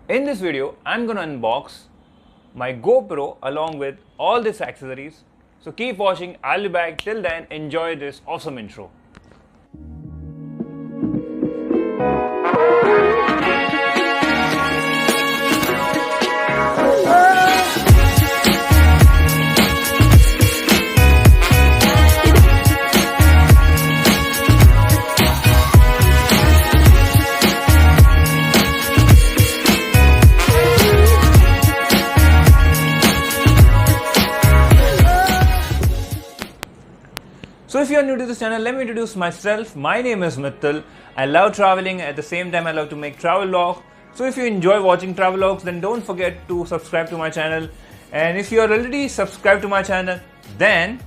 In this video, I'm gonna unbox my GoPro along with all these accessories. So keep watching, I'll be back. Till then, enjoy this awesome intro. So if you are new to this channel, let me introduce myself. My name is Mittal. I love traveling. At the same time, I love to make travel vlogs. So if you enjoy watching travel vlogs, then don't forget to subscribe to my channel. And if you are already subscribed to my channel, then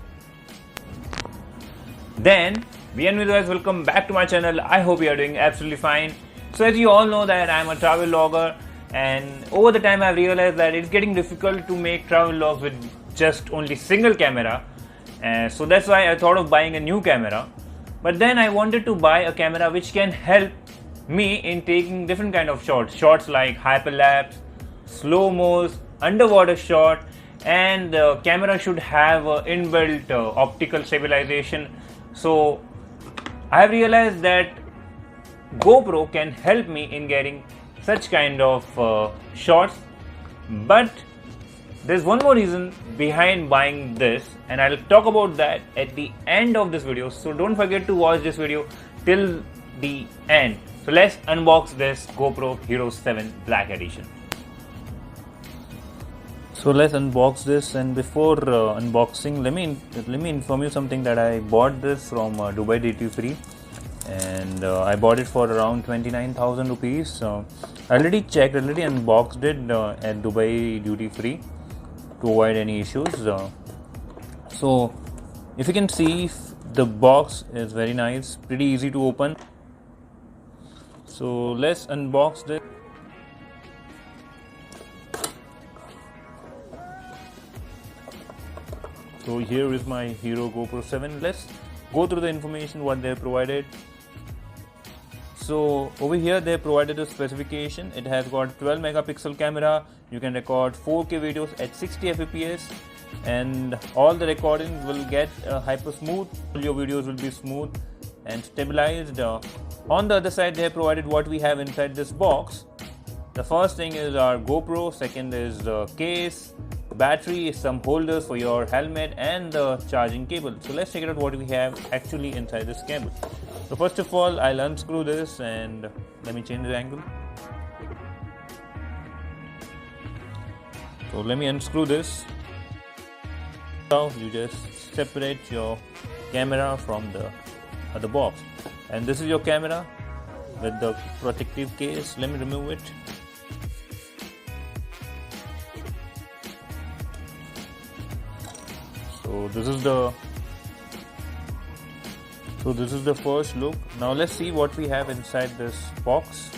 bienvenue guys, welcome back to my channel. I hope you are doing absolutely fine. So as you all know that I am a travel vlogger, and over the time I've realized that it's getting difficult to make travel vlogs with just only single camera. So that's why I thought of buying a new camera. But then I wanted to buy a camera which can help me in taking different kind of shots like hyperlapse, slow-mos, underwater shot, and the camera should have inbuilt optical stabilization. So I have realized that GoPro can help me in getting such kind of shots. But there's one more reason behind buying this, and I'll talk about that at the end of this video. So don't forget to watch this video till the end. So let's unbox this GoPro Hero 7 Black Edition. So let's unbox this, and before unboxing, let me inform you something that I bought this from Dubai duty free, and I bought it for around 29,000 rupees. I already unboxed it at Dubai duty free to avoid any issues. So if you can see, the box is very nice, pretty easy to open. So let's unbox this. So here is my Hero GoPro 7. Let's go through the information what they have provided. So over here they provided a specification. It has got 12 megapixel camera. You can record 4K videos at 60 fps, and all the recordings will get hyper smooth. Your videos will be smooth and stabilized. On the other side, they have provided what we have inside this box. The first thing is our GoPro. Second is the case, battery, some holders for your helmet, and the charging cable. So let's check out what we have actually inside this cable. So first of all, I'll unscrew this, and let me change the angle. So let me unscrew this. Now you just separate your camera from the other box, and this is your camera with the protective case. Let me remove it. So this is the first look. Now let's see what we have inside this box.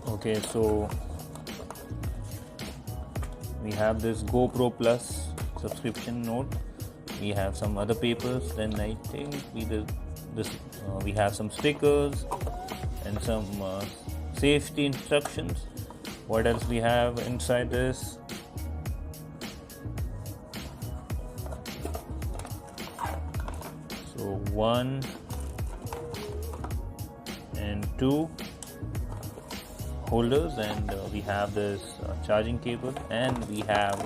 Okay, so we have this GoPro Plus subscription note. We have some other papers. Then I think we have some stickers and some safety instructions. What else we have inside this? So 1 and 2 holders, and we have this charging cable, and we have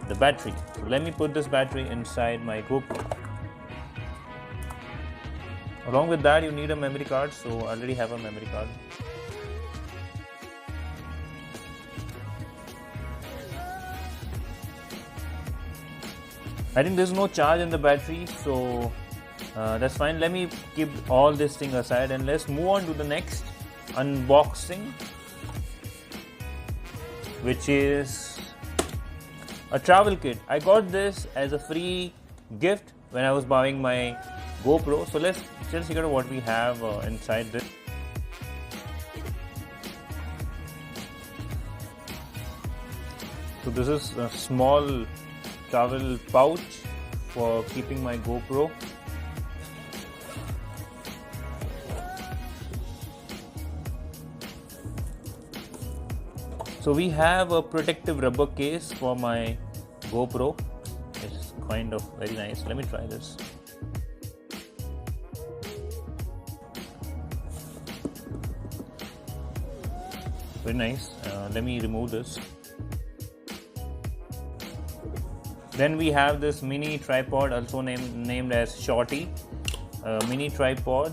the battery. So let me put this battery inside my GoPro. Along with that, you need a memory card. So I already have a memory card. I think there's no charge in the battery, so that's fine. Let me keep all this thing aside, and let's move on to the next unboxing, which is a travel kit. I got this as a free gift when I was buying my GoPro. So let's just figure out what we have inside this. So this is a small travel pouch for keeping my GoPro. So we have a protective rubber case for my GoPro. It's kind of very nice. Let me try this. Very nice. Let me remove this. Then we have this mini tripod, also named as Shorty. Mini tripod.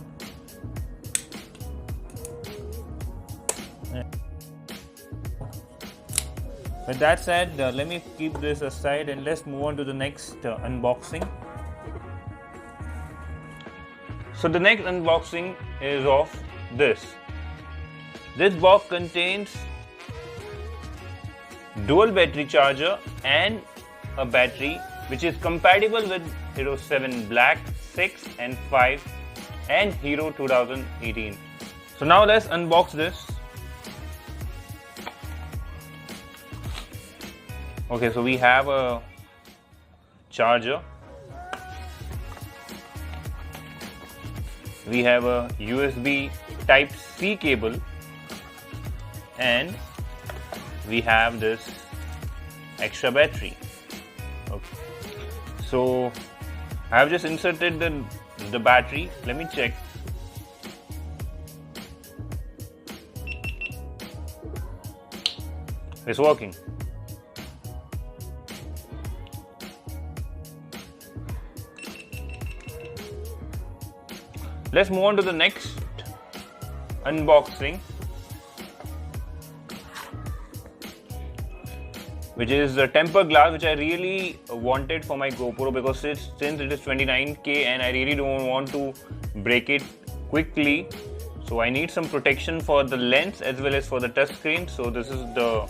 With that said, let me keep this aside and let's move on to the next unboxing. So the next unboxing is of this. This box contains dual battery charger and a battery which is compatible with Hero 7 Black, 6 and 5 and Hero 2018. So now let's unbox this. Okay, so we have a charger. We have a USB Type-C cable. And we have this extra battery. Okay. So I have just inserted the battery. Let me check. It's working. Let's move on to the next unboxing, which is the tempered glass, which I really wanted for my GoPro because since it is 29K and I really don't want to break it quickly, so I need some protection for the lens as well as for the touch screen. So this is the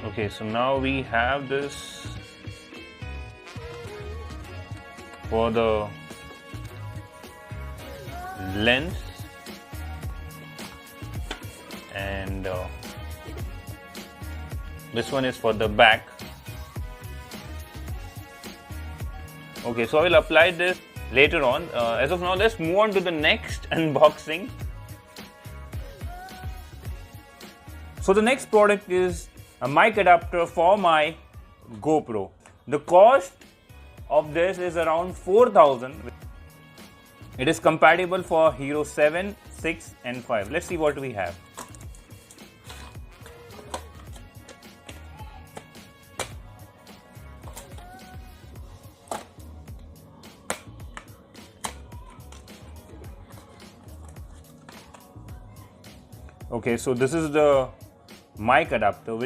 okay, so now we have this for the lens and this one is for the back. Okay, so I will apply this later on. As of now, let's move on to the next unboxing. So the next product is a mic adapter for my GoPro. The cost of this is around 4,000. It is compatible for Hero 7, 6 and 5. Let's see what we have. Okay, so this is the mic adapter.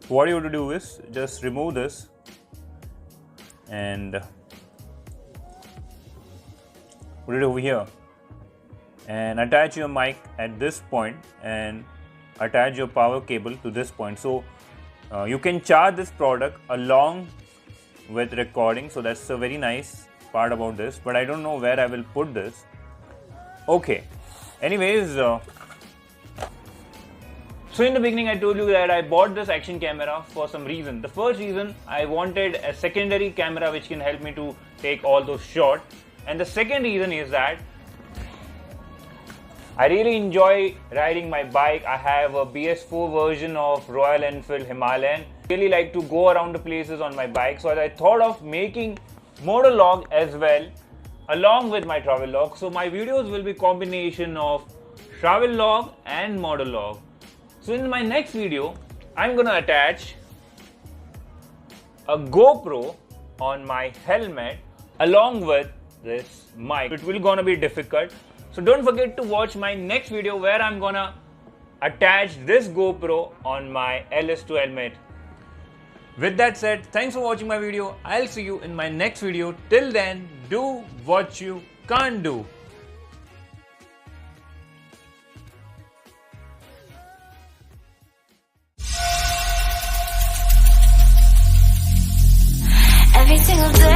What you have to do is just remove this and put it over here and attach your mic at this point and attach your power cable to this point. So you can charge this product along with recording. So that's a very nice part about this, but I don't know where I will put this. Okay, anyways, so in the beginning I told you that I bought this action camera for some reason. The first reason, I wanted a secondary camera which can help me to take all those shots. And the second reason is that I really enjoy riding my bike. I have a BS4 version of Royal Enfield Himalayan. I really like to go around the places on my bike. So I thought of making motor log as well along with my travel log. So my videos will be combination of travel log and motor log. So in my next video, I'm gonna attach a GoPro on my helmet along with this mic. It will gonna be difficult. So don't forget to watch my next video where I'm gonna attach this GoPro on my LS2 helmet. With that said, thanks for watching my video. I'll see you in my next video. Till then, do what you can't do. Every single day